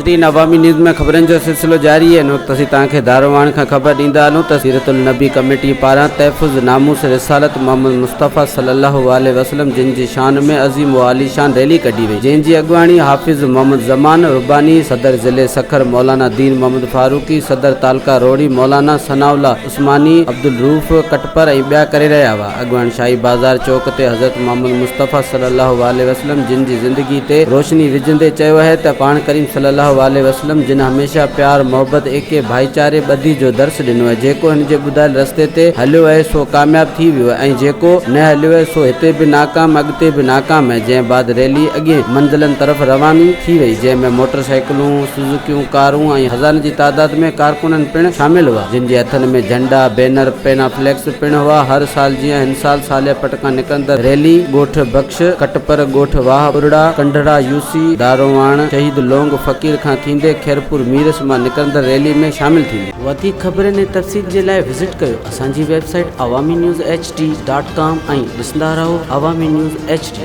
नाज़रीन, अवामी न्यूज़ में ख़बरनि जो सिलसिलो जारी है। इन वक्त असीं तव्हांखे दारोवान खां ख़बर ॾींदा हलूं त सीरतुल नबी कमेटी पारां तहफ़ुज़ नामूस रिसालत मोहम्मद मुस्तफ़ा सल्लल्लाहु अलैहि वसल्लम जिन जी शान में अज़ीम व आलीशान रैली कढी वई, जंहिंजी अॻुवाणी हाफ़िज़ मोहम्मद ज़मान रुबानी, सदर ज़िले सखर मौलाना दीन मोहम्मद फारूकी, सदर तालका रोड़ी मौलाना सनाउल्ला उस्मानी, अब्दुल रूफ़ कटपर ऐं ॿिया करे रहिया हुआ। अॻुवाणी शाही बाज़ार चौक ते हज़रत मोहम्मद मुस्तफ़ा सल्लल्लाहु अलैहि वसल्लम जिन जी ज़िंदगी ते रोशनी विझंदे चयो है त पाण करीम सल्लल्लाहु अलैहि वसल्लम जिन हमेशा प्यार मोहब्बत एके भाईचारे ॿधी जो दर्स ॾिनो आहे। जेको हिन जे ॿुधायल रस्ते ते हलियो आहे सो कामयाब थी वियो आहे ऐं जेको न हलियो आहे सो हिते बि नाकाम अॻिते बि नाकाम आहे। जंहिं बाद रैली अॻे मंज़िलनि तरफ़ रवानी थी वई, जंहिंमें मोटरसाइकिलूं, सुज़ुकियूं, कारूं ऐं हज़ारनि जी तादाद में कारकुननि पिणु शामिल हुआ, जिन जे हथनि में झंडा, बैनर, पेना फ्लैक्स पिणु हुआ। हर साल जीअं हिन साल सालिया पटका निकिरंदड़ रैली ॻोठ बख्श, कटपर, ॻोठ वाह, उरड़ा, कंढड़ा, यूसी, दारोवाण, शहीद लोंग फ़कीर खां थींदे खैरपुर मीरस मां निकिरंदड़ रैली में शामिल थींदी। वधीक ख़बरनि ऐं तफ़सील जे लाइ विज़िट कयो असांजी वेबसाइट awamiNewsHD.com ऐं ॾिसंदा रहो अवामी न्यूज़ HD।